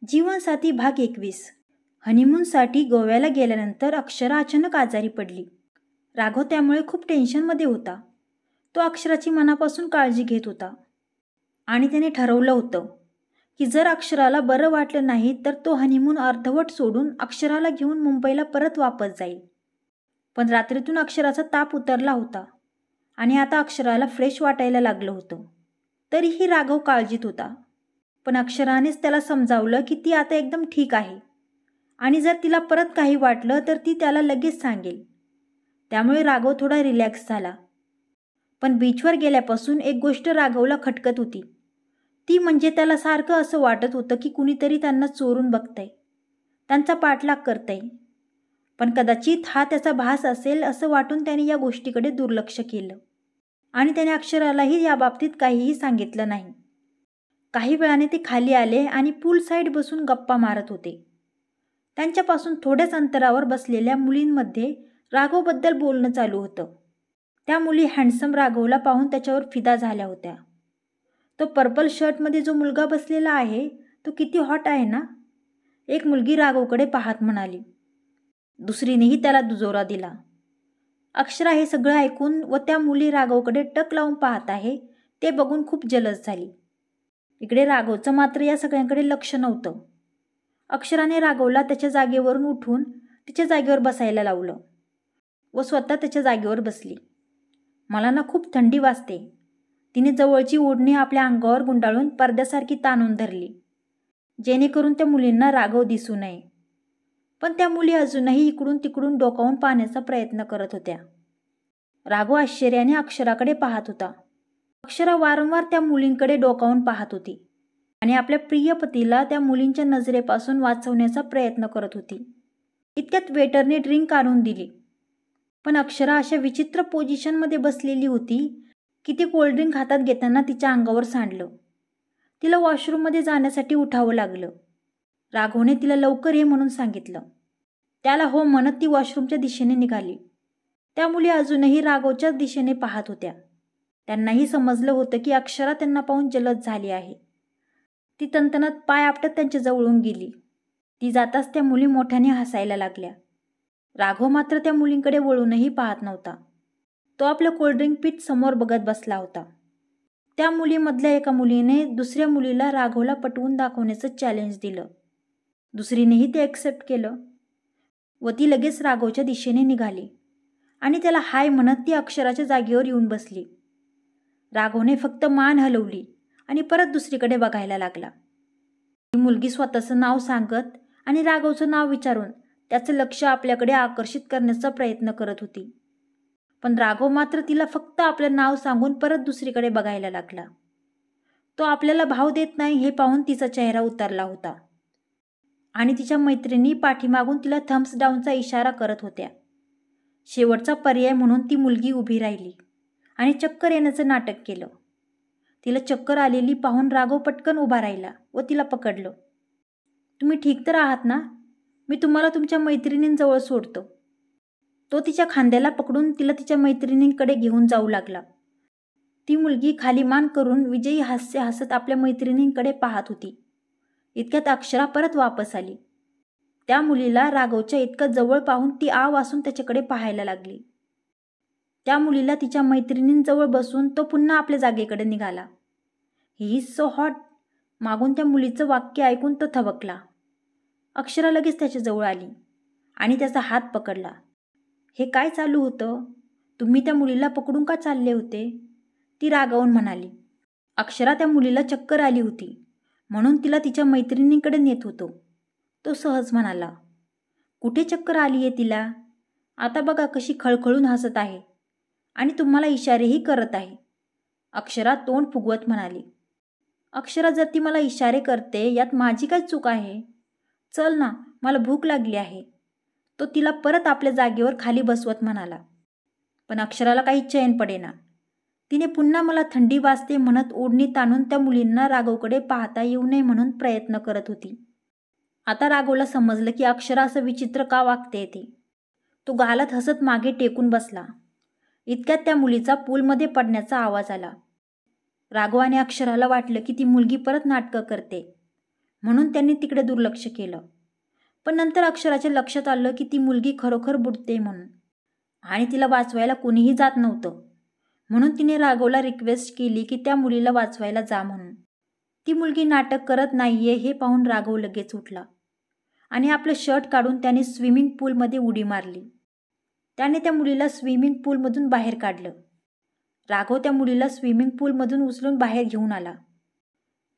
जीवनसाथी भाग 21. हनीमूनसाठी गोव्याला गेल्यानंतर अक्षरा अचानक आजारी पडली. राघव त्यामुळे खूप टेन्शनमध्ये होता. तो अक्षराची मनापासून काळजी घेत होता आणि त्याने ठरवलं होतं की जर अक्षराला बरं वाटलं नाही तर तो हनीमून अर्धवट सोडून अक्षराला घेऊन मुंबईला परत वापस जाईल. पण रात्रीतून अक्षराचा ताप उतरला होता आणि आता अक्षराला फ्रेश वाटायला लागलं होतं. तरीही राघव काळजीत होता. पण अक्षरानेच त्याला समजावलं की ती आता एकदम ठीक आहे आणि जर तिला परत काही वाटलं तर ती त्याला लगेच सांगेल. त्यामुळे राघव थोडा रिलॅक्स झाला. पण बीचवर गेल्यापासून एक गोष्ट राघवला खटकत होती. ती म्हणजे त्याला सारखं असं वाटत होतं की कुणीतरी त्यांना चोरून बघतंय, त्यांचा पाठलाग करतंय. पण कदाचित हा त्याचा भास असेल असं वाटून त्याने या गोष्टीकडे दुर्लक्ष केलं आणि त्याने अक्षरालाही याबाबतीत काहीही सांगितलं नाही. काही वेळाने ते खाली आले आणि पूल साईड बसून गप्पा मारत होते. त्यांच्यापासून थोड्याच अंतरावर बसलेल्या मुलींमध्ये राघवबद्दल बोलणं चालू होतं. त्या मुली हँडसम राघवला पाहून त्याच्यावर फिदा झाल्या होत्या. तो पर्पल शर्टमध्ये जो मुलगा बसलेला आहे तो किती हॉट आहे ना, एक मुलगी राघवकडे पाहत म्हणाली. दुसरीनेही त्याला दुजोरा दिला. अक्षरा हे सगळं ऐकून व त्या मुली राघवकडे टक लावून पाहत आहे ते बघून खूप जलस झाली. इकडे राघवचं मात्र या सगळ्यांकडे लक्ष नव्हतं. अक्षराने राघवला त्याच्या जागेवरून उठून तिच्या जागेवर बसायला लावलं व स्वतः त्याच्या जागेवर बसली. मला ना खूप थंडी वाजते. तिने जवळची ओढणी आपल्या अंगावर गुंडाळून पडद्यासारखी ताणून धरली जेणेकरून त्या मुलींना राघव दिसू नये. पण त्या मुली अजूनही इकडून तिकडून डोकावून पाहण्याचा प्रयत्न करत होत्या. राघव आश्चर्याने अक्षराकडे पाहत होता. अक्षरा वारंवार त्या मुलींकडे डोकावून पाहत होती आणि आपल्या प्रिय पतीला त्या मुलींच्या नजरेपासून वाचवण्याचा प्रयत्न करत होती. इतक्यात वेटरने ड्रिंक आणून दिली. पण अक्षरा अशा विचित्र पोझिशनमध्ये बसलेली होती की ते कोल्ड्रिंक हातात घेताना तिच्या अंगावर सांडलं. तिला वॉशरूममध्ये जाण्यासाठी उठावं लागलं. राघवने तिला लवकर ये म्हणून सांगितलं. त्याला हो म्हणत ती वॉशरूमच्या दिशेने निघाली. त्या मुली अजूनही राघवच्याच दिशेने पाहत होत्या. त्यांनाही समजलं होतं की अक्षरा त्यांना पाहून जलद झाली आहे. ती तणतणत पाय आपटत त्यांच्या जवळून गेली. ती जाताच त्या मुली मोठ्याने हसायला लागल्या. राघव मात्र त्या मुलींकडे वळूनही पाहत नव्हता. तो आपलं कोल्ड्रिंक पीत समोर बघत बसला होता. त्या मुलीमधल्या एका मुलीने दुसऱ्या मुलीला राघवला पटवून दाखवण्याचं चॅलेंज दिलं. दुसरीनेही ते ॲक्सेप्ट केलं व ती लगेच राघवच्या दिशेने निघाली आणि त्याला हाय म्हणत ती अक्षराच्या जागेवर येऊन बसली. राघवने फक्त मान हलवली आणि परत दुसरीकडे बघायला लागला. ती मुलगी स्वतःचं नाव सांगत आणि राघवचं नाव विचारून त्याचं लक्ष आपल्याकडे आकर्षित करण्याचा प्रयत्न करत होती. पण राघव मात्र तिला फक्त आपलं नाव सांगून परत दुसरीकडे बघायला लागला. तो आपल्याला भाव देत नाही हे पाहून तिचा चेहरा उतरला होता आणि तिच्या मैत्रिणी पाठीमागून तिला थम्स डाऊनचा इशारा करत होत्या. शेवटचा पर्याय म्हणून ती मुलगी उभी राहिली आणि चक्कर येण्याचं नाटक केलं. तिला चक्कर आलेली पाहून राघव पटकन उभा राहिला व तिला पकडलं. तुम्ही ठीक तर आहात ना? मी तुम्हाला तुमच्या मैत्रिणींजवळ सोडतो. तो तिच्या खांद्याला पकडून तिला तिच्या मैत्रिणींकडे घेऊन जाऊ लागला. ती मुलगी खाली मान करून विजयी हास्य हसत आपल्या मैत्रिणींकडे पाहत होती. इतक्यात अक्षरा परत वापस आली. त्या मुलीला राघवच्या इतकं जवळ पाहून ती आ वासून त्याच्याकडे पाहायला लागली. त्या मुलीला तिच्या मैत्रिणींजवळ बसून तो पुन्हा आपल्या जागेकडे निघाला. He is so hot. मागून त्या मुलीचं वाक्य ऐकून तो थबकला. अक्षरा लगेच त्याच्याजवळ आली आणि त्याचा हात पकडला. हे काय चालू होतं? तुम्ही त्या मुलीला पकडून का चालले होते? ती रागावून म्हणाली. अक्षरा त्या मुलीला चक्कर आली होती म्हणून तिला तिच्या मैत्रिणींकडे नेत होतो. तो सहज म्हणाला. कुठे चक्कर आली आहे तिला? आता बघा कशी खळखळून हसत आहे आणि तुम्हाला इशारेही करत आहे. अक्षरा तोंड फुगवत म्हणाली. अक्षरा जर ती मला इशारे करते यात माझी काय चूक आहे? चल ना, मला भूक लागली आहे. तो तिला परत आपल्या जागेवर खाली बसवत म्हणाला. पण अक्षराला काही चैन पडेना. तिने पुन्हा मला थंडी वाजते म्हणत ओढणी ताणून त्या मुलींना राघवकडे पाहता येऊ नये म्हणून प्रयत्न करत होती. आता राघवला समजलं की अक्षरा असं विचित्र का वागते ते. तो गालात हसत मागे टेकून बसला. इतक्यात त्या मुलीचा पूलमध्ये पडण्याचा आवाज आला. राघव आणि अक्षराला वाटलं की ती मुलगी परत नाटकं करते. म्हणून त्यांनी तिकडे दुर्लक्ष केलं. पण नंतर अक्षराच्या लक्षात आलं की ती मुलगी खरोखर बुडते म्हणून, आणि तिला वाचवायला कोणीही जात नव्हतं. म्हणून तिने राघवला रिक्वेस्ट केली की त्या मुलीला वाचवायला जा म्हणून. ती मुलगी नाटक करत नाहीये हे पाहून राघव लगेच उठला आणि आपलं शर्ट काढून त्याने स्विमिंग पूलमध्ये उडी मारली. त्याने त्या मुलीला स्विमिंग पूलमधून बाहेर काढलं. राघव त्या मुलीला स्विमिंग पूलमधून उचलून बाहेर घेऊन आला.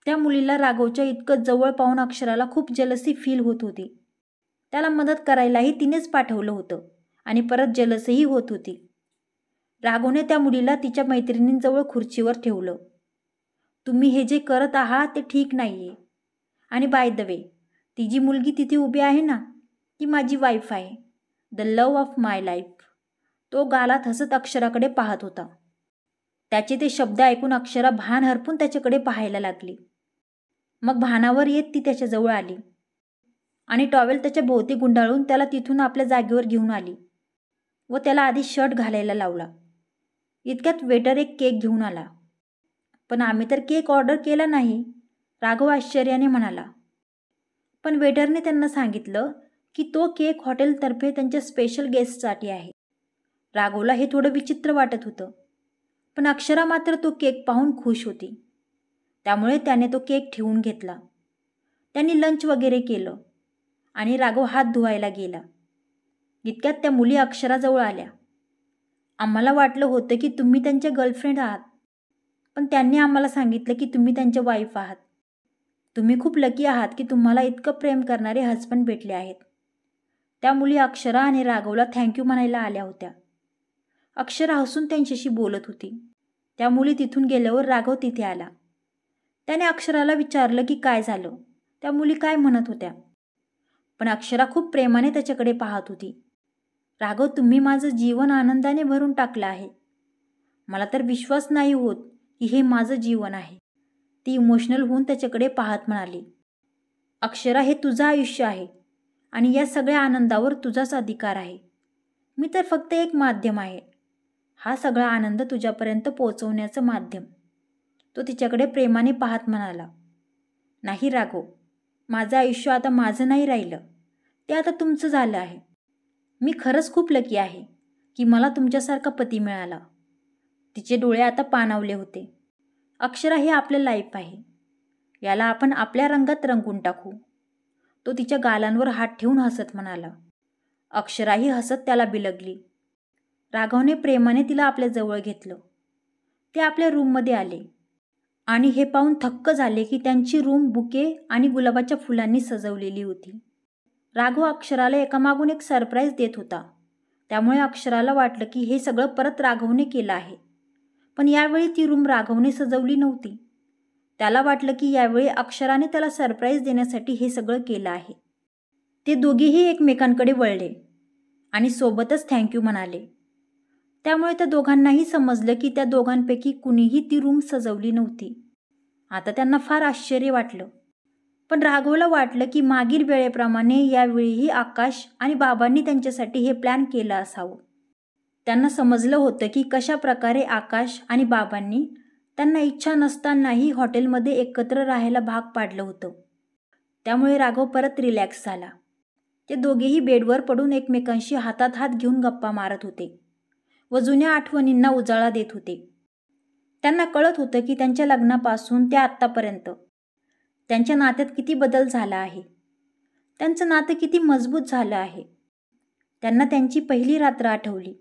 त्या मुलीला राघवच्या इतकं जवळ पाहून अक्षराला खूप जलसी फील होत होती. त्याला मदत करायलाही तिनेच पाठवलं होतं आणि परत जलसही होत होती. राघवने त्या मुलीला तिच्या मैत्रिणींजवळ खुर्चीवर ठेवलं. तुम्ही हे जे करत आहात ते ठीक नाहीये. आणि बाय द वे, ती जी मुलगी तिथे उभी आहे ना, ती माझी वाईफ आहे, the love of my life. तो गालात हसत अक्षराकडे पाहत होता. त्याचे ते शब्द ऐकून अक्षरा भान हरपून त्याच्याकडे पाहायला लागली. मग भानावर येत ती त्याच्याजवळ आली आणि टॉवेल त्याच्या भोवती गुंडाळून त्याला तिथून आपल्या जागेवर घेऊन आली व त्याला आधी शर्ट घालायला लावला. इतक्यात वेटर एक केक घेऊन आला. पण आम्ही तर केक ऑर्डर केला नाही, राघव आश्चर्याने म्हणाला. पण वेटरने त्यांना सांगितलं की तो केक हॉटेलतर्फे त्यांच्या स्पेशल गेस्टसाठी आहे. राघवला हे थोडं विचित्र वाटत होतं, पण अक्षरा मात्र तो केक पाहून खुश होती. त्यामुळे त्याने तो केक ठेवून घेतला. त्यांनी लंच वगैरे केलं आणि राघव हात धुवायला गेला. इतक्यात त्या मुली अक्षराजवळ आल्या. आम्हाला वाटलं होतं की तुम्ही त्यांच्या गर्लफ्रेंड आहात, पण त्यांनी आम्हाला सांगितलं की तुम्ही त्यांच्या वाईफ आहात. तुम्ही खूप लकी आहात की तुम्हाला इतकं प्रेम करणारे हजबंड भेटले आहेत. त्या मुली अक्षरा आणि राघवला थँक्यू म्हणायला आल्या होत्या. अक्षरा हसून त्यांच्याशी बोलत होती. त्या मुली तिथून गेल्यावर राघव तिथे आला. त्याने अक्षराला विचारलं की काय झालं, त्या मुली काय म्हणत होत्या. पण अक्षरा खूप प्रेमाने त्याच्याकडे पाहत होती. राघव, तुम्ही माझं जीवन आनंदाने भरून टाकलं आहे. मला तर विश्वास नाही होत की हे माझं जीवन आहे. ती इमोशनल होऊन त्याच्याकडे पाहत म्हणाली. अक्षरा, हे तुझं आयुष्य आहे आणि या सगळ्या आनंदावर तुझाच अधिकार आहे. मी तर फक्त एक माध्यम आहे, हा सगळा आनंद तुझ्यापर्यंत पोहोचवण्याचं माध्यम. तो तिच्याकडे प्रेमाने पाहत म्हणाला. नाही राघव, माझं आयुष्य आता माझं नाही राहिलं, ते आता तुमचं झालं आहे. मी खरंच खूप लकी आहे की मला तुमच्यासारखा पती मिळाला. तिचे डोळे आता पाणावले होते. अक्षरा, हे आपलं लाईफ आहे, याला आपण आपल्या रंगात रंगून टाकू. तो तिच्या गालांवर हात ठेवून हसत म्हणाला. अक्षराही हसत त्याला बिलगली. राघवने प्रेमाने तिला आपल्या जवळ घेतलं. ते आपल्या रूममध्ये आले आणि हे पाहून थक्क झाले की त्यांची रूम बुके आणि गुलाबाच्या फुलांनी सजवलेली होती. राघव अक्षराला एकामागून एक सरप्राईज देत होता. त्यामुळे अक्षराला वाटलं की हे सगळं परत राघवने केलं आहे. पण यावेळी ती रूम राघवने सजवली नव्हती. त्याला वाटलं की यावेळी अक्षराने त्याला सरप्राईज देण्यासाठी हे सगळं केलं आहे. ते दोघेही एकमेकांकडे वळले आणि सोबतच थँक्यू म्हणाले. त्यामुळे त्या दोघांनाही समजलं की त्या दोघांपैकी कुणीही ती रूम सजवली नव्हती. आता त्यांना फार आश्चर्य वाटलं. पण राघवला वाटलं की मागील वेळेप्रमाणे यावेळीही आकाश आणि बाबांनी त्यांच्यासाठी हे प्लॅन केलं असावं. त्यांना समजलं होतं की कशा प्रकारे आकाश आणि बाबांनी त्यांना इच्छा नसतानाही हॉटेलमध्ये एकत्र राहायला भाग पाडलं होतं. त्यामुळे राघव परत रिलॅक्स झाला. ते दोघेही बेडवर पडून एकमेकांशी हातात हात घेऊन गप्पा मारत होते व जुन्या आठवणींना उजाळा देत होते. त्यांना कळत होतं की त्यांच्या लग्नापासून ते आत्तापर्यंत त्यांच्या नात्यात किती बदल झाला आहे. त्यांचं नातं किती मजबूत झालं आहे. त्यांना त्यांची पहिली रात्र आठवली.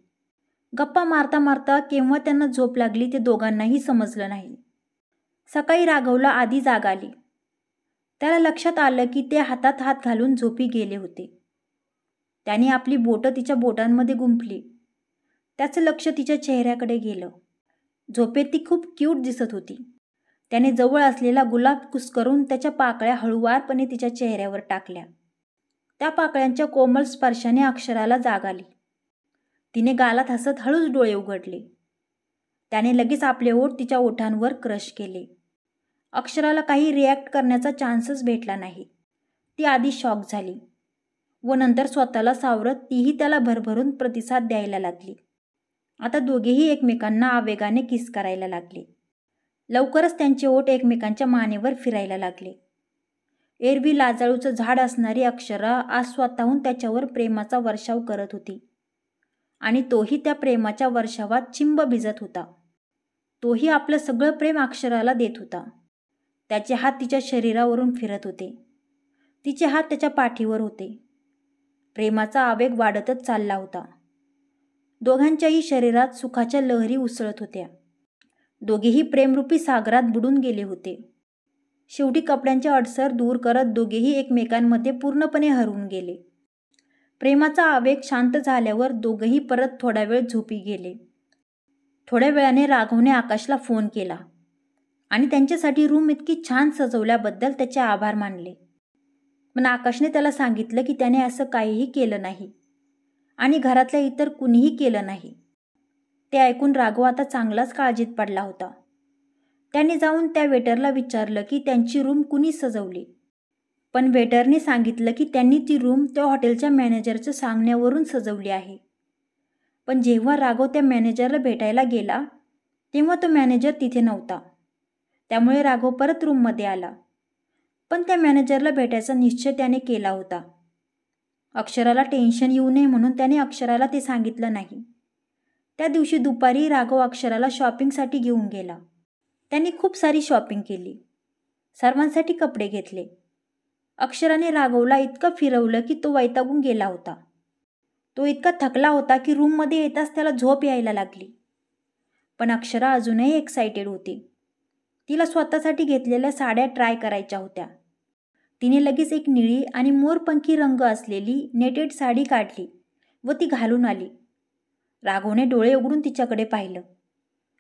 गप्पा मारता मारता केव्हा त्यांना झोप लागली ते दोघांनाही समजलं नाही. सकाळी राघवला आधी जाग आली. त्याला लक्षात आलं की ते हातात हात घालून झोपी गेले होते. त्याने आपली बोटं तिच्या बोटांमध्ये गुंफली. त्याचं लक्ष तिच्या चेहऱ्याकडे गेलं. झोपेत ती खूप क्यूट दिसत होती. त्याने जवळ असलेला गुलाब कुस्करून त्याच्या पाकळ्या हळूवारपणे तिच्या चेहऱ्यावर टाकल्या. त्या पाकळ्यांच्या कोमल स्पर्शाने अक्षराला जाग आली. तिने गालात हसत हळूच डोळे उघडले. त्याने लगेच आपले ओठ तिच्या ओठांवर क्रश केले. अक्षराला काही रिॲक्ट करण्याचा चान्सच भेटला नाही. ती आधी शॉक झाली व नंतर स्वतःला सावरत तीही त्याला भरभरून प्रतिसाद द्यायला लागली. आता दोघेही एकमेकांना आवेगाने किस करायला लागले. लवकरच त्यांचे ओठ एकमेकांच्या मानेवर फिरायला लागले. एरवी लाजाळूचं झाड असणारी अक्षरा आज स्वतःहून त्याच्यावर प्रेमाचा वर्षाव करत होती आणि तोही त्या प्रेमाच्या वर्षावात चिंब भिजत होता. तोही आपलं सगळं प्रेम अक्षराला देत होता. त्याचे हात तिच्या शरीरावरून फिरत होते. तिचे हात त्याच्या पाठीवर होते. प्रेमाचा आवेग वाढतच चालला होता. दोघांच्याही शरीरात सुखाच्या लहरी उसळत होत्या. दोघेही प्रेमरूपी सागरात बुडून गेले होते. शेवटी कपड्यांचे अडसर दूर करत दोघेही एकमेकांमध्ये पूर्णपणे हरवून गेले. प्रेमाचा आवेग शांत झाल्यावर दोघंही परत थोडा वेळ झोपी गेले. थोड्या वेळाने राघवने आकाशला फोन केला आणि त्यांच्यासाठी रूम इतकी छान सजवल्याबद्दल त्याचे आभार मानले. पण आकाशने त्याला सांगितलं की त्याने असं काहीही केलं नाही आणि घरातल्या इतर कुणीही केलं नाही. ते ऐकून राघव आता चांगलाच काळजीत पडला होता. त्याने जाऊन त्या वेटरला विचारलं की त्यांची रूम कुणी सजवली. पण वेटरने सांगितलं की त्यांनी ती रूम त्या हॉटेलच्या मॅनेजरच्या सांगण्यावरून सजवली आहे. पण जेव्हा राघव त्या मॅनेजरला भेटायला गेला तेव्हा तो मॅनेजर तिथे नव्हता. त्यामुळे राघव परत रूममध्ये आला. पण त्या मॅनेजरला भेटायचा निश्चय त्याने केला होता. अक्षराला टेन्शन येऊ नये म्हणून त्याने अक्षराला ते सांगितलं नाही. त्या दिवशी दुपारी राघव अक्षराला शॉपिंगसाठी घेऊन गेला. त्यांनी खूप सारी शॉपिंग केली. सर्वांसाठी कपडे घेतले. अक्षराने राघवला इतकं फिरवलं की तो वैतागून गेला होता. तो इतका थकला होता की रूममध्ये येताच त्याला झोप यायला लागली. पण अक्षरा अजूनही एक्सायटेड होती. तिला स्वतःसाठी घेतलेल्या साड्या ट्राय करायच्या होत्या. तिने लगेच एक निळी आणि मोरपंखी रंग असलेली नेटेड साडी काढली व ती घालून आली. राघवने डोळे उघडून तिच्याकडे पाहिलं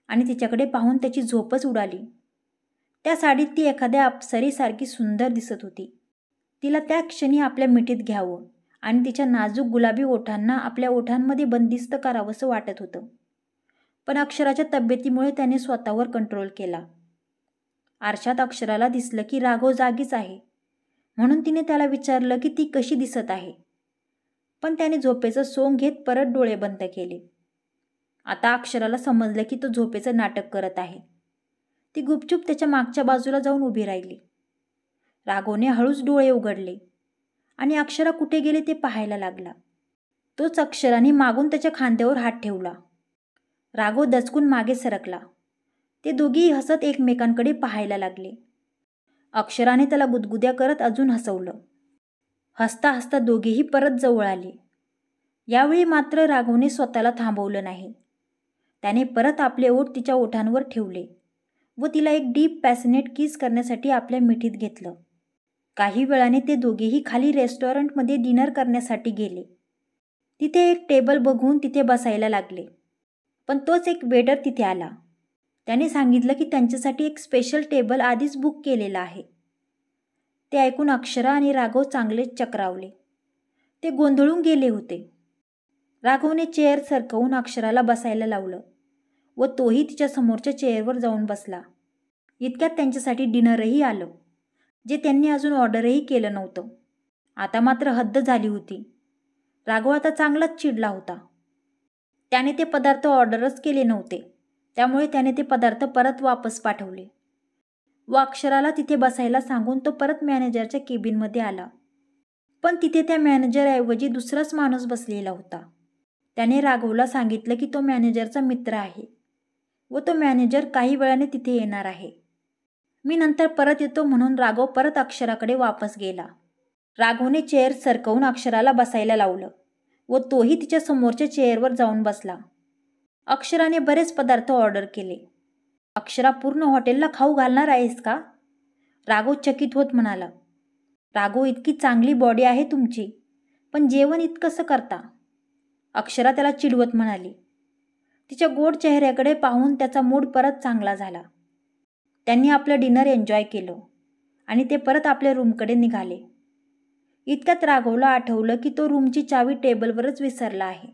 आणि तिच्याकडे पाहून त्याची झोपच उडाली. त्या साडीत ती एखाद्या अप्सरेसारखी सुंदर दिसत होती. तिला त्या क्षणी आपल्या मिठीत घ्यावं आणि तिच्या नाजूक गुलाबी ओठांना आपल्या ओठांमध्ये बंदिस्त करावंसं वाटत होतं. पण अक्षराच्या तब्येतीमुळे त्याने स्वतःवर कंट्रोल केला. आरशात अक्षराला दिसलं की राघव जागीच आहे. म्हणून तिने त्याला विचारलं की ती कशी दिसत आहे. पण त्याने झोपेचं सोंग घेत परत डोळे बंद केले. आता अक्षराला समजलं की तो झोपेचं नाटक करत आहे. ती गुपचूप त्याच्या मागच्या बाजूला जाऊन उभी राहिली. राघवने हळूच डोळे उघडले आणि अक्षरा कुठे गेले ते पाहायला लागला. तोच अक्षराने मागून त्याच्या खांद्यावर हात ठेवला. राघव दचकून मागे सरकला. ते दोघेही हसत एकमेकांकडे पाहायला लागले. अक्षराने त्याला गुदगुद्या करत अजून हसवलं. हसता हसता दोघेही परत जवळ आले. यावेळी मात्र राघवने स्वतःला थांबवलं नाही. त्याने परत आपले ओठ तिच्या ओठांवर ठेवले व तिला एक डीप पॅशनेट किस करण्यासाठी आपल्या मिठीत घेतलं. काही वेळाने ते दोघेही खाली रेस्टॉरंटमध्ये डिनर करण्यासाठी गेले. तिथे एक टेबल बघून तिथे बसायला लागले. पण तोच एक वेटर तिथे आला. त्याने सांगितलं की त्यांच्यासाठी एक स्पेशल टेबल आधीच बुक केलेला आहे. ते ऐकून अक्षरा आणि राघव चांगलेच चक्रावले. ते गोंधळून गेले होते. राघवने चेअर सरकवून अक्षराला बसायला लावलं व तोही तिच्या समोरच्या चेअरवर जाऊन बसला. इतक्यात त्यांच्यासाठी डिनरही आलं, जे त्यांनी अजून ऑर्डरही केलं नव्हतं. आता मात्र हद्द झाली होती. राघव आता चांगलाच चिडला होता. त्याने ते पदार्थ ऑर्डरच केले नव्हते. त्यामुळे त्याने ते पदार्थ परत वापस पाठवले व अक्षराला तिथे बसायला सांगून तो परत मॅनेजरच्या केबिनमध्ये आला. पण तिथे त्या मॅनेजरऐवजी दुसराच माणूस बसलेला होता. त्याने राघवला सांगितलं की तो मॅनेजरचा मित्र आहे व तो मॅनेजर काही वेळाने तिथे येणार आहे. मी नंतर परत येतो म्हणून राघव परत अक्षराकडे वापस गेला. राघवने चेअर सरकवून अक्षराला बसायला लावलं व तोही तिच्या समोरच्या चेअरवर जाऊन बसला. अक्षराने बरेच पदार्थ ऑर्डर केले. अक्षरा पूर्ण हॉटेलला खाऊ घालणार आहेस का? राघव चकित होत म्हणाला. राघव, इतकी चांगली बॉडी आहे तुमची, पण जेवण इतकंसं करता? अक्षरा त्याला चिडवत म्हणाली. तिच्या गोड चेहऱ्याकडे पाहून त्याचा मूड परत चांगला झाला. त्यांनी आपलं डिनर एन्जॉय केलं आणि ते परत आपल्या रूमकडे निघाले. इतक्यात राघवला आठवलं की तो रूमची चावी टेबलवरच विसरला आहे.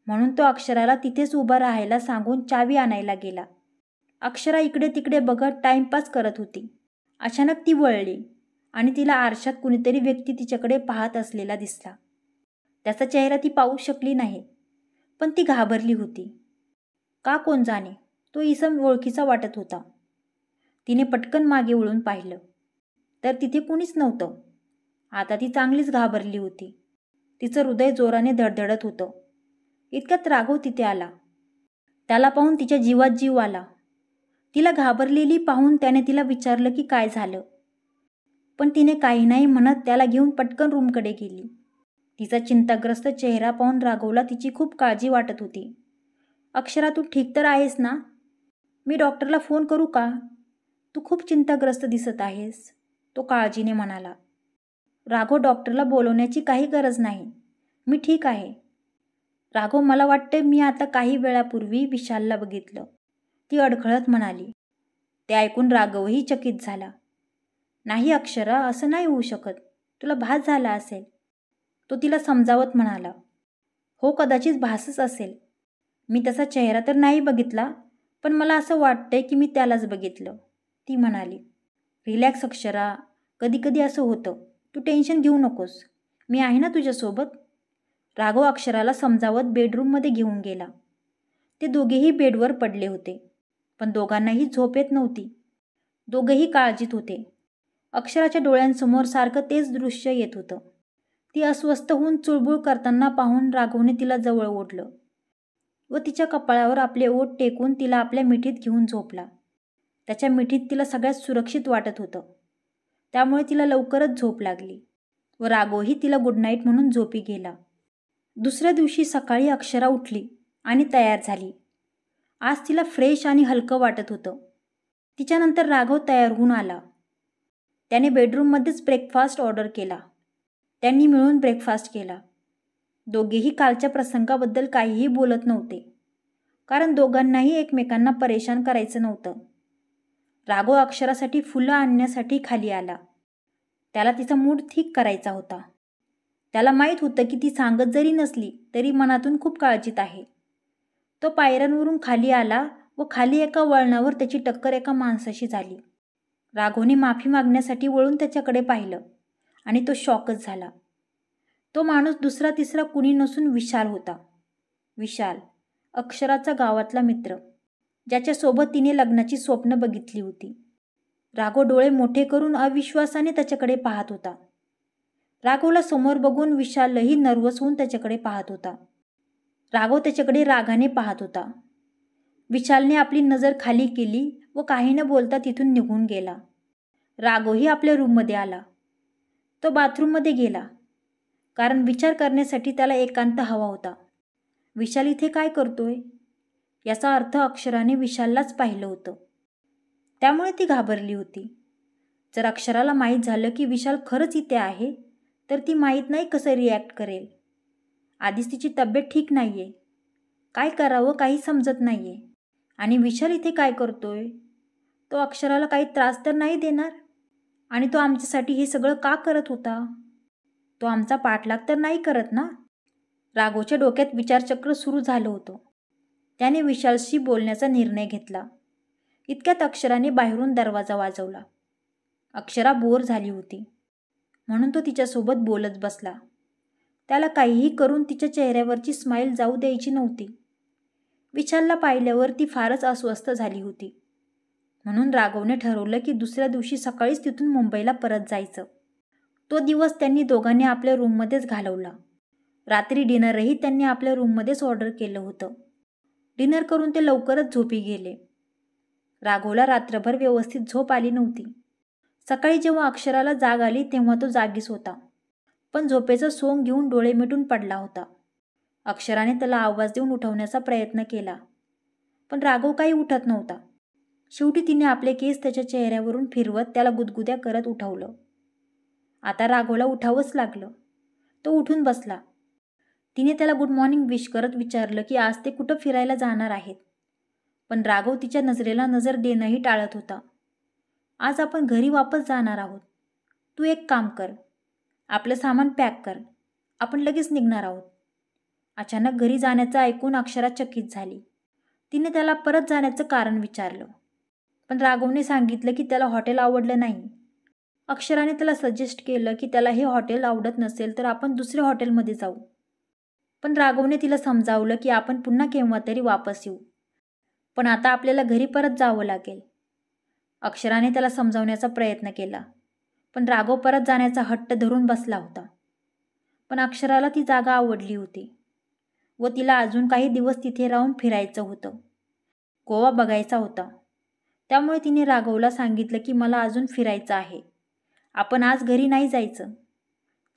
म्हणून तो अक्षराला तिथेच उभा राहायला सांगून चावी आणायला गेला. अक्षरा इकडे तिकडे बघत टाइमपास करत होती. अचानक ती वळली आणि तिला आरशात कुणीतरी व्यक्ती तिच्याकडे पाहत असलेला दिसला. त्याचा चेहरा ती पाहू शकली नाही, पण ती घाबरली होती. का कोण जाणे, तो इसम ओळखीचा वाटत होता. तिने पटकन मागे वळून पाहिलं तर तिथे कुणीच नव्हतं. आता ती चांगलीच घाबरली होती. तिचं हृदय जोराने धडधडत होतं. इतक्यात राघव तिथे आला. त्याला पाहून तिच्या जीवात जीव आला. तिला घाबरलेली पाहून त्याने तिला विचारलं की काय झालं, पण तिने काही नाही म्हणत त्याला घेऊन पटकन रूमकडे गेली. तिचा चिंताग्रस्त चेहरा पाहून राघवला तिची खूप काळजी वाटत होती. अक्षरा, तू ठीक तर आहेस ना? मी डॉक्टरला फोन करू का? तू खूप चिंताग्रस्त दिसत आहेस, तो काळजीने म्हणाला. राघव, डॉक्टरला बोलवण्याची काही गरज नाही, मी ठीक आहे. राघव, मला वाटतं मी आता काही वेळापूर्वी विशालला बघितलं, ती अडखळत म्हणाली. ते ऐकून राघवही चकित झाला. नाही अक्षरा, असं नाही होऊ शकत, तुला भास झाला असेल, तो तिला समजावत म्हणाला. हो, कदाचित भासच असेल. मी तसा चेहरा तर नाही बघितला, पण मला असं वाटतंय की मी त्यालाच बघितलं, ती म्हणाली. रिलॅक्स अक्षरा, कधी कधी असं होतं, तू टेन्शन घेऊ नकोस, मी आहे ना तुझ्यासोबत. राघव अक्षराला समजावत बेडरूममध्ये घेऊन गेला. ते दोघेही बेडवर पडले होते, पण दोघांनाही झोप येत नव्हती. दोघेही काळजीत होते. अक्षराच्या डोळ्यांसमोर सारखं तेच दृश्य येत होतं. ती अस्वस्थ होऊन चुळबुळ करताना पाहून राघवने तिला जवळ ओढलं व तिच्या कपाळावर आपले ओठ टेकून तिला आपल्या मिठीत घेऊन झोपला. त्याच्या मिठीत तिला सगळ्यात सुरक्षित वाटत होतं, त्यामुळे तिला लवकरच झोप लागली व राघवही तिला गुड नाईट म्हणून झोपी गेला. दुसऱ्या दिवशी सकाळी अक्षरा उठली आणि तयार झाली. आज तिला फ्रेश आणि हलकं वाटत होतं. तिच्यानंतर राघव तयार होऊन आला. त्याने बेडरूममध्येच ब्रेकफास्ट ऑर्डर केला. त्यांनी मिळून ब्रेकफास्ट केला. दोघेही कालच्या प्रसंगाबद्दल काहीही बोलत नव्हते, कारण दोघांनाही एकमेकांना परेशान करायचं नव्हतं. राघव अक्षरासाठी फुलं आणण्यासाठी खाली आला. त्याला तिचा मूड ठीक करायचा होता. त्याला माहीत होतं की ती सांगत जरी नसली तरी मनातून खूप काळजीत आहे. तो पायऱ्यांवरून खाली आला व खाली एका वळणावर त्याची टक्कर एका माणसाशी झाली. राघवने माफी मागण्यासाठी वळून त्याच्याकडे पाहिलं आणि तो शॉकच झाला. तो माणूस दुसरा तिसरा कुणी नसून विशाल होता. विशाल, अक्षराचा गावातला मित्र, ज्याच्यासोबत तिने लग्नाची स्वप्न बघितली होती. राघव डोळे मोठे करून अविश्वासाने त्याच्याकडे पाहत होता. राघवला समोर बघून विशालही नर्वस होऊन त्याच्याकडे पाहत होता. राघव त्याच्याकडे रागाने पाहत होता. विशालने आपली नजर खाली केली व काही न बोलता तिथून निघून गेला. राघवही आपल्या रूममध्ये आला. तो बाथरूममध्ये गेला, कारण विचार करण्यासाठी त्याला एकांत हवा होता. विशाल इथे काय करतोय याचा अर्थ अक्षराने विशाललाच पाहिलं होतं, त्यामुळे ती घाबरली होती. जर अक्षराला माहीत झालं की विशाल खरंच इथे आहे तर ती माहीत नाही कसं रिॲक्ट करेल. आधीच तिची तब्येत ठीक नाहीये, काय करावं काही समजत नाहीये. आणि विशाल इथे काय करतोय? तो अक्षराला काही त्रास तर नाही देणार? आणि तो आमच्यासाठी हे सगळं का करत होता? तो आमचा पाठलाग तर नाही करत ना? राघवच्या डोक्यात विचारचक्र सुरू झालं होतं. त्याने विशालशी बोलण्याचा निर्णय घेतला. इतक्यात अक्षराने बाहेरून दरवाजा वाजवला. अक्षरा बोर झाली होती, म्हणून तो तिच्यासोबत बोलत बसला. त्याला काहीही करून तिच्या चेहऱ्यावरची स्माईल जाऊ द्यायची नव्हती. विशालला पाहिल्यावर ती फारच अस्वस्थ झाली होती, म्हणून राघवने ठरवलं की दुसऱ्या दिवशी सकाळीच तिथून मुंबईला परत जायचं. तो दिवस त्यांनी दोघांनी आपल्या रूममध्येच घालवला. रात्री डिनरही त्यांनी आपल्या रूममध्येच ऑर्डर केलं होतं. डिनर करून ते लवकरच झोपी गेले. राघवला रात्रभर व्यवस्थित झोप आली नव्हती. सकाळी जेव्हा अक्षराला जाग आली तेव्हा तो जागीच होता, पण झोपेचं सोंग घेऊन डोळे मिटून पडला होता. अक्षराने त्याला आवाज देऊन उठवण्याचा प्रयत्न केला, पण राघव काही उठत नव्हता. शेवटी तिने आपले केस त्याच्या चेहऱ्यावरून फिरवत त्याला गुदगुद्या करत उठवलं. आता राघवला उठावंच लागलं. तो उठून बसला. तिने त्याला गुड मॉर्निंग विश करत विचारलं की आज ते कुठं फिरायला जाणार आहेत, पण राघव तिच्या नजरेला नजर देणंही टाळत होता. आज आपण घरी वापस जाणार आहोत. तू एक काम कर, आपलं सामान पॅक कर, आपण लगेच निघणार आहोत. अचानक घरी जाण्याचं ऐकून अक्षरा चकित झाली. तिने त्याला परत जाण्याचं कारण विचारलं, पण राघवने सांगितलं की त्याला हॉटेल आवडलं नाही. अक्षराने त्याला सजेस्ट केलं की त्याला हे हॉटेल आवडत नसेल तर आपण दुसऱ्या हॉटेलमध्ये जाऊ, पण राघवने तिला समजावलं की आपण पुन्हा केव्हा तरी वापस येऊ, पण आता आपल्याला घरी परत जावं लागेल. अक्षराने त्याला समजावण्याचा प्रयत्न केला, पण राघव परत जाण्याचा हट्ट धरून बसला होता. पण अक्षराला ती जागा आवडली होती व तिला अजून काही दिवस तिथे राहून फिरायचं होतं. गोवा बघायचा होता. त्यामुळे तिने राघवला सांगितलं की मला अजून फिरायचं आहे, आपण आज घरी नाही जायचं.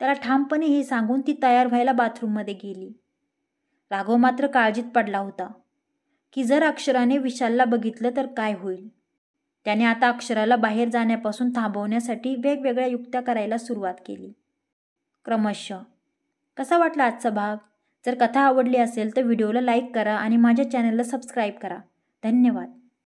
त्याला ठामपणे हे सांगून ती तयार व्हायला बाथरूममध्ये गेली. राघव मात्र काळजीत पडला होता की जर अक्षराने विशालला बघितलं तर काय होईल. त्याने आता अक्षराला बाहेर जाण्यापासून थांबवण्यासाठी वेगवेगळ्या युक्त्या करायला सुरुवात केली. क्रमशः कसा वाटला आजचा भाग? जर कथा आवडली असेल तर व्हिडिओला लाईक करा आणि माझ्या चॅनलला सबस्क्राईब करा. धन्यवाद.